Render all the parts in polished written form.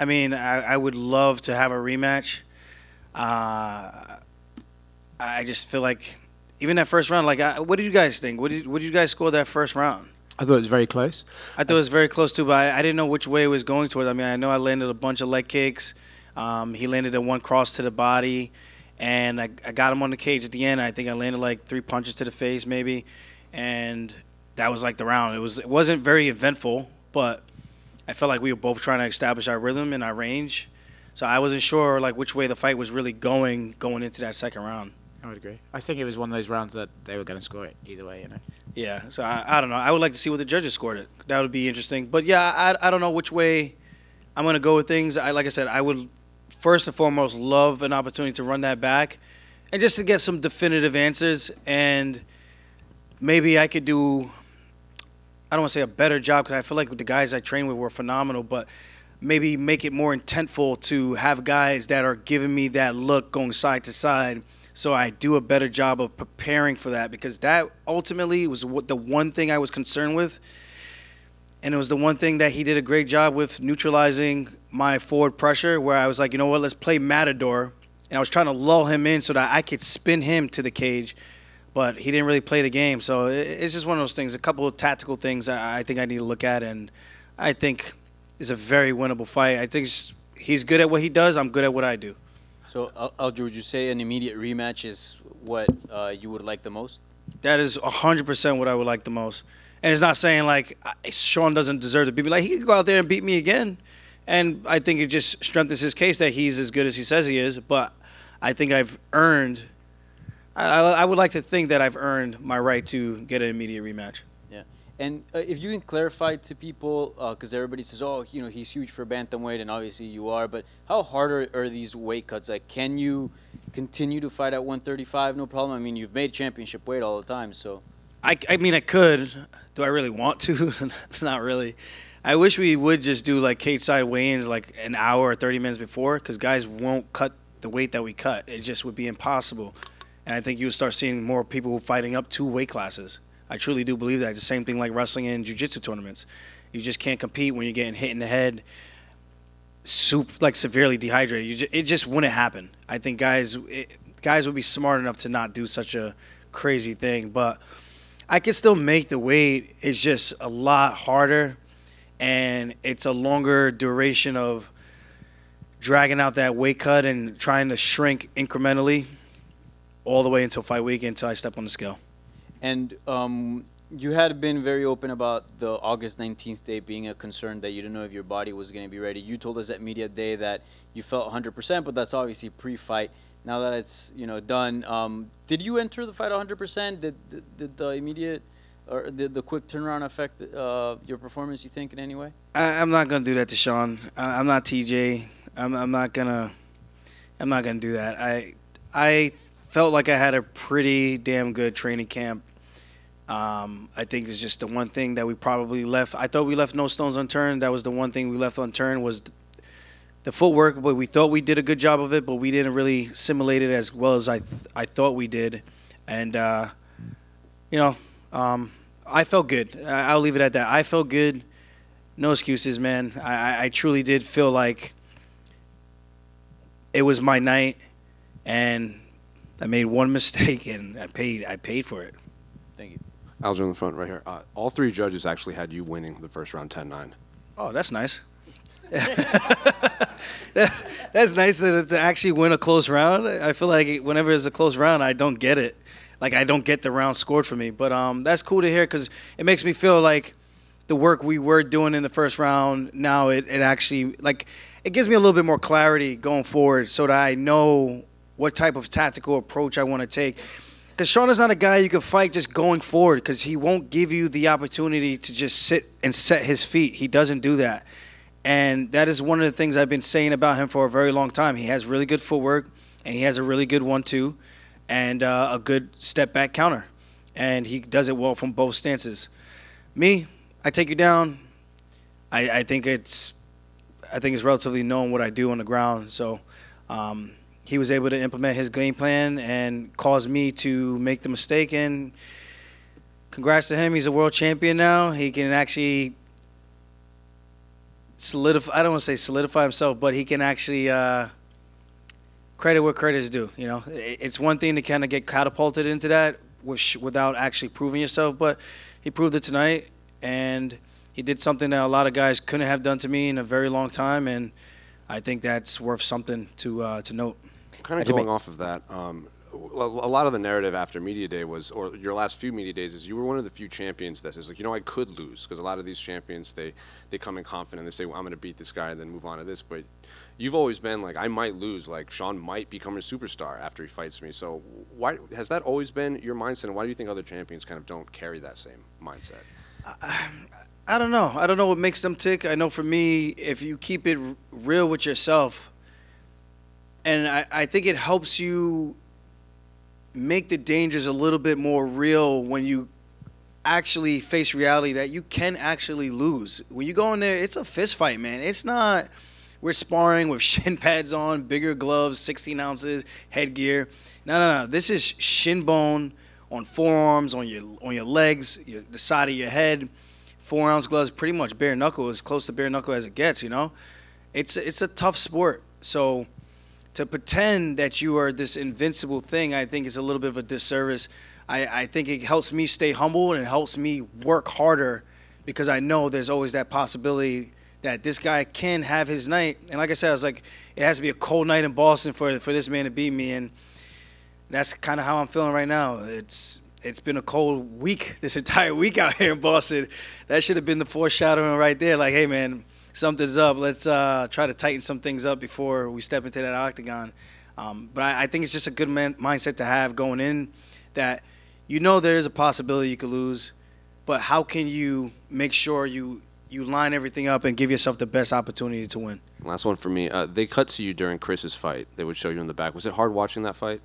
I mean, I would love to have a rematch. Uh, I just feel like even that first round, like, what did you guys think? What did you guys score that first round? I thought it was very close. I thought it was very close too, but I didn't know which way it was going towards. I mean, I know I landed a bunch of leg kicks. He landed a one cross to the body, and I got him on the cage at the end. I think I landed like 3 punches to the face maybe, and that was like the round. It wasn't very eventful, but I felt like we were both trying to establish our rhythm and our range. So I wasn't sure like which way the fight was really going into that second round. I would agree. I think it was one of those rounds that they were going to score it either way, you know. Yeah, so I don't know. I would like to see what the judges scored it. That would be interesting. But yeah, I don't know which way I'm going to go with things. Like I said, I would first and foremost love an opportunity to run that back and just to get some definitive answers. And maybe I could do, I don't want to say a better job because I feel like the guys I trained with were phenomenal, but maybe make it more intentful to have guys that are giving me that look going side to side. So I do a better job of preparing for that because that ultimately was the one thing I was concerned with. And it was the one thing that he did a great job with neutralizing my forward pressure where I was like, you know what, let's play Matador. And I was trying to lull him in so that I could spin him to the cage. But he didn't really play the game. So it's just one of those things, a couple of tactical things I think I need to look at. And I think it's a very winnable fight. I think he's good at what he does. I'm good at what I do. So, Aljo, would you say an immediate rematch is what you would like the most? That is 100% what I would like the most. And it's not saying, like, Sean doesn't deserve to beat me. Like, he could go out there and beat me again. And I think it just strengthens his case that he's as good as he says he is. But I think I've earned – I would like to think that I've earned my right to get an immediate rematch. Yeah. And if you can clarify to people, because everybody says, oh, you know, he's huge for bantamweight, and obviously you are, but how hard are these weight cuts? Like, can you continue to fight at 135, no problem? I mean, you've made championship weight all the time, so. I mean, I could. Do I really want to? Not really. I wish we would just do, like, cage-side weigh-ins, like, an hour or 30 minutes before, because guys won't cut the weight that we cut. It just would be impossible. And I think you would start seeing more people fighting up 2 weight classes. I truly do believe that. It's the same thing like wrestling and jiu-jitsu tournaments. You just can't compete when you're getting hit in the head, like severely dehydrated. It just wouldn't happen. I think guys would be smart enough to not do such a crazy thing. But I can still make the weight. It's just a lot harder, and it's a longer duration of dragging out that weight cut and trying to shrink incrementally all the way until fight week until I step on the scale. And you had been very open about the August 19th date being a concern that you didn't know if your body was going to be ready. You told us at media day that you felt 100%, but that's obviously pre-fight. Now that it's done, did you enter the fight 100%? Did the immediate or did the quick turnaround affect your performance? You think in any way? I'm not gonna do that to Sean. I'm not TJ. I'm not gonna do that. I felt like I had a pretty damn good training camp. I think it's just the one thing that we probably left. I thought we left no stones unturned. That was the one thing we left unturned was the footwork. But we thought we did a good job of it, but we didn't really simulate it as well as I thought we did. And I felt good. I'll leave it at that. I felt good. No excuses, man. I truly did feel like it was my night, and I made one mistake, and I paid for it. Thank you. Aljo in the front right here. All 3 judges actually had you winning the first round 10-9. Oh, that's nice. That's nice to actually win a close round. I feel like whenever it's a close round, I don't get it. Like, I don't get the round scored for me. But that's cool to hear because it makes me feel like the work we were doing in the first round, now it actually, like, it gives me a little bit more clarity going forward so that I know what type of tactical approach I want to take. Because Sean is not a guy you can fight just going forward because he won't give you the opportunity to just sit and set his feet. He doesn't do that. And that is one of the things I've been saying about him for a very long time. He has really good footwork, and he has a really good 1-2 and a good step-back counter. And he does it well from both stances. Me, I take you down. I think it's relatively known what I do on the ground. So he was able to implement his game plan and cause me to make the mistake. And congrats to him. He's a world champion now. He can actually solidify. I don't want to say solidify himself, but he can actually credit where credit is due. You know, it's one thing to kind of get catapulted into that without actually proving yourself, but he proved it tonight, and he did something that a lot of guys couldn't have done to me in a very long time, and I think that's worth something to note. Kind of going off of that, a lot of the narrative after media day was, or your last few media days, is you were one of the few champions that says, like, you know, I could lose, because a lot of these champions, they come in confident, they say, well, I'm going to beat this guy and then move on to this, but you've always been like, I might lose, like Sean might become a superstar after he fights me. So why has that always been your mindset, and why do you think other champions kind of don't carry that same mindset? I don't know. I don't know what makes them tick. I know for me, if you keep it real with yourself, and I think it helps you make the dangers a little bit more real when you actually face reality that you can actually lose. When you go in there, it's a fist fight, man. It's not we're sparring with shin pads on, bigger gloves, 16 ounces, headgear. No. This is shin bone on forearms, on your legs, the side of your head. 4-ounce gloves, pretty much bare knuckle, as close to bare knuckle as it gets, you know? It's a tough sport. So to pretend that you are this invincible thing, I think is a little bit of a disservice. I think it helps me stay humble, and it helps me work harder, because I know there's always that possibility that this guy can have his night. And like I said, I was like, it has to be a cold night in Boston for this man to beat me, and that's kind of how I'm feeling right now. It's been a cold week, this entire week out here in Boston. That should have been the foreshadowing right there. Like, hey, man, something's up. Let's try to tighten some things up before we step into that octagon. But I think it's just a good mindset to have going in, that you know there is a possibility you could lose, but how can you make sure you line everything up and give yourself the best opportunity to win? Last one for me. They cut to you during Chris's fight. They would show you in the back. Was it hard watching that fight?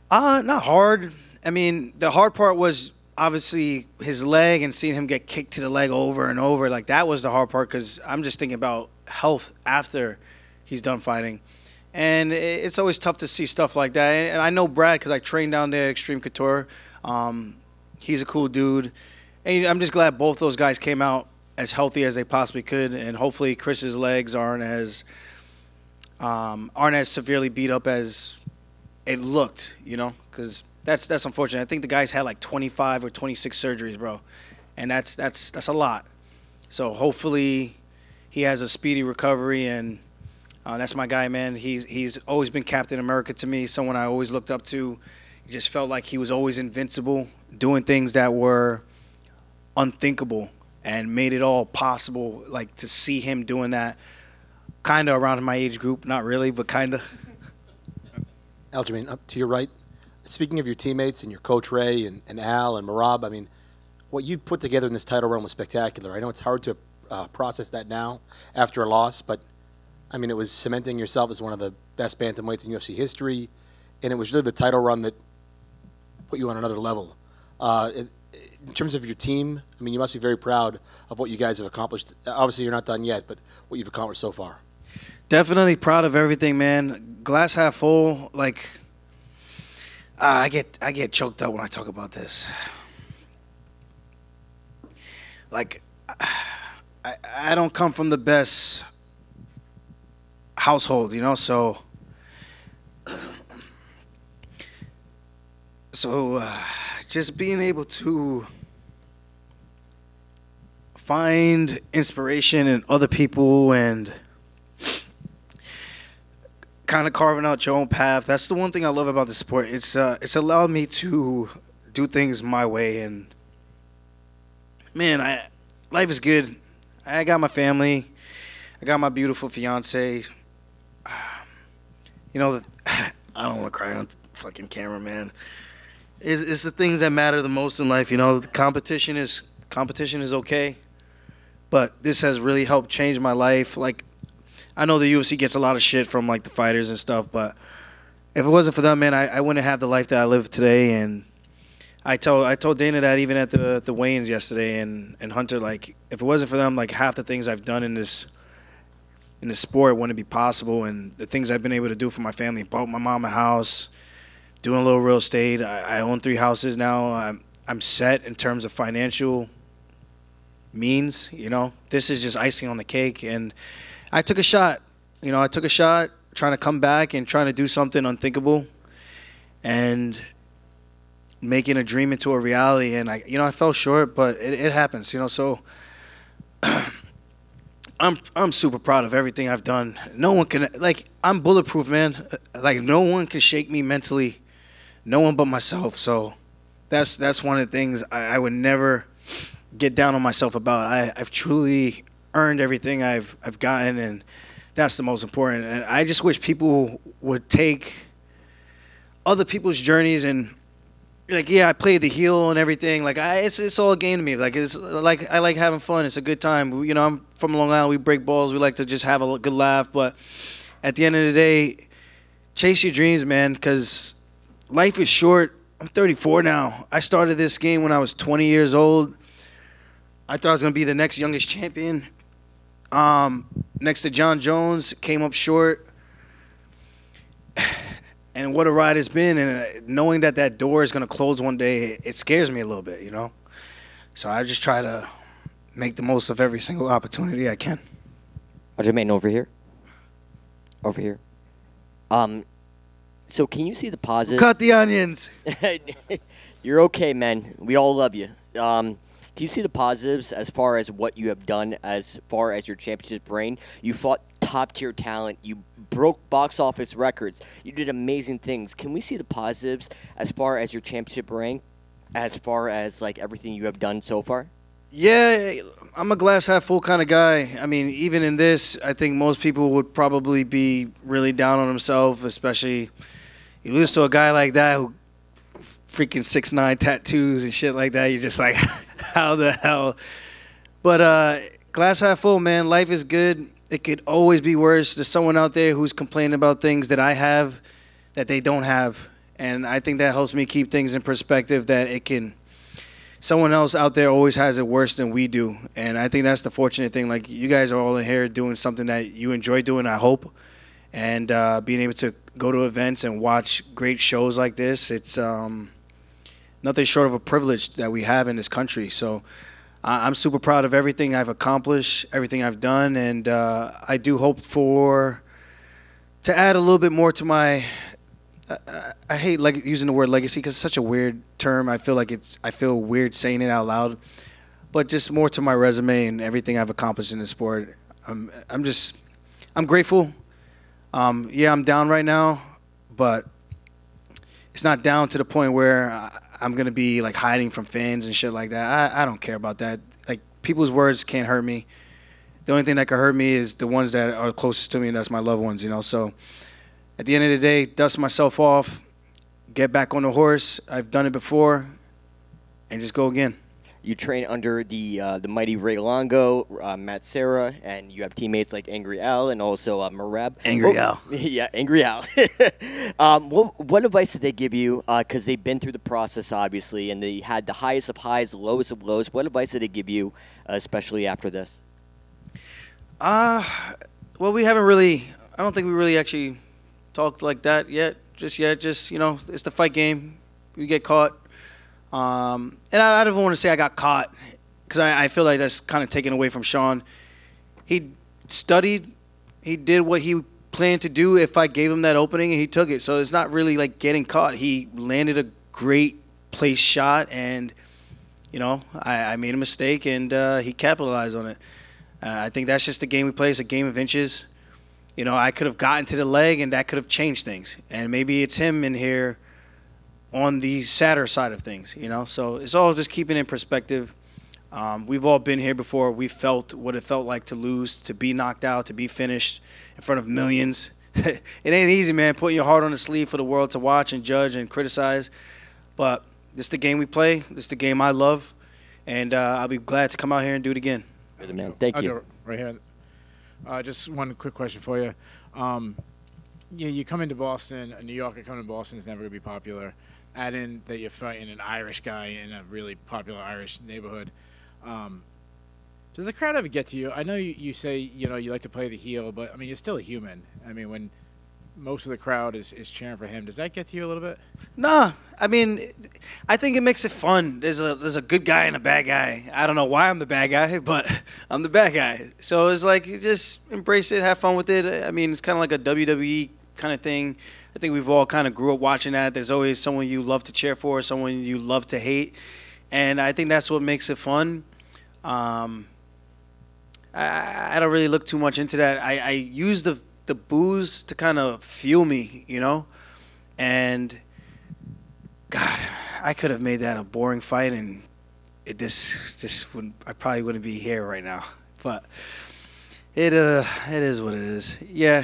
Not hard. I mean, the hard part was obviously his leg and seeing him get kicked to the leg over and over. Like, that was the hard part, because I'm just thinking about health after he's done fighting. And it's always tough to see stuff like that. And I know Brad, because I trained down there at Extreme Couture. He's a cool dude. And I'm just glad both those guys came out as healthy as they possibly could. And hopefully Chris's legs aren't as severely beat up as it looked, you know, because that's unfortunate. I think the guy's had like 25 or 26 surgeries, bro, and that's a lot. So hopefully he has a speedy recovery, and that's my guy, man. He's always been Captain America to me, someone I always looked up to. He just felt like he was always invincible, doing things that were unthinkable, and made it all possible. Like, to see him doing that, kind of around my age group, not really, but kind of. Aljamain, up to your right. Speaking of your teammates and your coach Ray and Al and Marab, I mean, what you put together in this title run was spectacular. I know it's hard to process that now after a loss, but I mean, it was cementing yourself as one of the best bantamweights in UFC history, and it was really the title run that put you on another level. In terms of your team, I mean, you must be very proud of what you guys have accomplished. Obviously, you're not done yet, but what you've accomplished so far. Definitely proud of everything, man. Glass half full. Like, I get choked up when I talk about this. Like, I don't come from the best household, you know, so just being able to find inspiration in other people and kind of carving out your own path. That's the one thing I love about the sport. It's allowed me to do things my way, and man, life is good. I got my family. I got my beautiful fiance. You know, I don't want to cry on the fucking camera, man. It's the things that matter the most in life. You know, the competition is okay, but this has really helped change my life. Like, I know the UFC gets a lot of shit from like the fighters and stuff, but if it wasn't for them, man, I wouldn't have the life that I live today. And I told Dana that even at the weigh-ins yesterday, and Hunter, like, if it wasn't for them, like, half the things I've done in this sport wouldn't be possible. And the things I've been able to do for my family, bought my mom a house, doing a little real estate. I own 3 houses now. I'm set in terms of financial means. You know, this is just icing on the cake. And I took a shot. You know, I took a shot trying to come back and trying to do something unthinkable and making a dream into a reality. And I fell short, but it happens. You know, so I'm super proud of everything I've done. No one can, like, I'm bulletproof, man. Like, no one can shake me mentally. No one but myself. So that's one of the things I would never get down on myself about. I've truly earned everything I've gotten, and that's the most important. And I just wish people would take other people's journeys and, like, yeah, I played the heel and everything. Like, it's all a game to me. Like, it's like I like having fun. It's a good time. You know, I'm from Long Island. We break balls. We like to just have a good laugh. But at the end of the day, chase your dreams, man, because life is short. I'm 34 now. I started this game when I was 20 years old. I thought I was going to be the next youngest champion. Next to John Jones, came up short. And what a ride it's been. And knowing that door is going to close one day, it scares me a little bit, you know? So I just try to make the most of every single opportunity I can. Aljamain, over here. Over here. So can you see the positive? Cut the onions. You're okay, man. We all love you. Can you see the positives as far as what you have done as far as your championship reign? You fought top-tier talent. You broke box office records. You did amazing things. Can we see the positives as far as your championship reign, as far as, like, everything you have done so far? Yeah, I'm a glass half full kind of guy. I mean, even in this, I think most people would probably be really down on himself, especially you lose to a guy like that who freaking 6'9" tattoos and shit like that. You're just like, how the hell? But glass half full, man. Life is good. It could always be worse. There's someone out there who's complaining about things that I have that they don't have. And I think that helps me keep things in perspective, that it can – someone else out there always has it worse than we do. And I think that's the fortunate thing. Like, you guys are all in here doing something that you enjoy doing, I hope. And being able to go to events and watch great shows like this, it's nothing short of a privilege that we have in this country. So I'm super proud of everything I've accomplished, everything I've done, and I do hope to add a little bit more to my I hate using the word legacy because it's such a weird term. I feel weird saying it out loud, but just more to my resume and everything I've accomplished in the sport. I'm grateful. Yeah, I'm down right now, but it's not down to the point where I'm going to be, like, hiding from fans and shit like that. I don't care about that. Like, people's words can't hurt me. The only thing that can hurt me is the ones that are closest to me, and that's my loved ones, you know. So at the end of the day, dust myself off, get back on the horse. I've done it before, and just go again. You train under the mighty Ray Longo, Matt Serra, and you have teammates like Angry Al and also Marab. Angry Al. Yeah, Angry Al. What advice did they give you? Because they've been through the process, obviously, and they had the highest of highs, lowest of lows. What advice did they give you, especially after this? Well, we haven't really – I don't think we really actually talked like that yet. Just, you know, it's the fight game. We get caught. And I don't want to say I got caught because I feel like that's kind of taken away from Sean. He studied. He did what he planned to do if I gave him that opening, and he took it. So it's not really like getting caught. He landed a great place shot, and, you know, I made a mistake, and he capitalized on it. I think that's just the game we play. It's a game of inches. You know, I could have gotten to the leg, and that could have changed things. And maybe it's him in here on the sadder side of things, you know. So it's all just keeping in perspective. We've all been here before. We felt what it felt like to lose, to be knocked out, to be finished in front of millions. It ain't easy, man, putting your heart on the sleeve for the world to watch and judge and criticize. But this is the game we play. This is the game I love. And I'll be glad to come out here and do it again. Man, thank you. Right here. Just one quick question for you. You come into Boston, New Yorker coming to Boston is never going to be popular. Add in that you're fighting an Irish guy in a really popular Irish neighborhood. Does the crowd ever get to you? I know you say, you know, you like to play the heel, but, I mean, you're still a human. I mean, when most of the crowd is cheering for him. Does that get to you a little bit? Nah, I mean, I think it makes it fun. There's a good guy and a bad guy. I don't know why I'm the bad guy, but I'm the bad guy. So it's like you just embrace it, have fun with it. I mean, it's kind of like a WWE kind of thing. I think we've all kind of grew up watching that. There's always someone you love to cheer for, someone you love to hate, and I think that's what makes it fun. I don't really look too much into that. I use the booze to kind of fuel me, you know, and God, I could have made that a boring fight, and it just wouldn't. I probably wouldn't be here right now. But it is what it is. Yeah.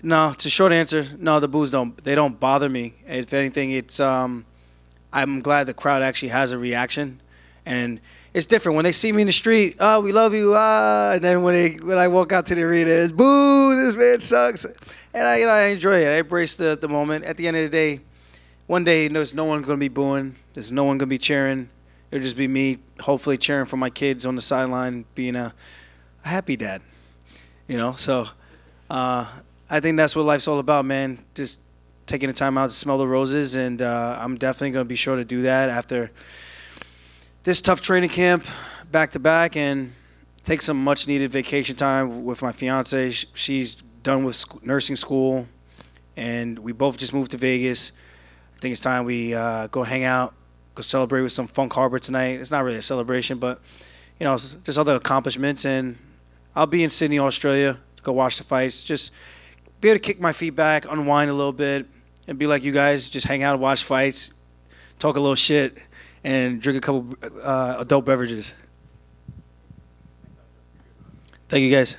No, it's a short answer. No, the booze don't bother me. If anything, it's I'm glad the crowd actually has a reaction, and it's different when they see me in the street. Oh, we love you. And then when I walk out to the arena, it's boo. This man sucks. And I enjoy it. I embrace the moment. At the end of the day, one day there's no one going to be booing. There's no one going to be cheering. It'll just be me, hopefully cheering for my kids on the sideline, being a happy dad. You know, so I think that's what life's all about, man. Just taking the time out to smell the roses, and I'm definitely going to be sure to do that after this tough training camp, back-to-back, and take some much-needed vacation time with my fiance. She's done with nursing school, and we both just moved to Vegas. I think it's time we go hang out, go celebrate with some Funk Harbor tonight. It's not really a celebration, but, you know, just other accomplishments. And I'll be in Sydney, Australia, to go watch the fights. Just be able to kick my feet back, unwind a little bit, and be like you guys, just hang out and watch fights, talk a little shit, and drink a couple adult beverages. Thank you, guys.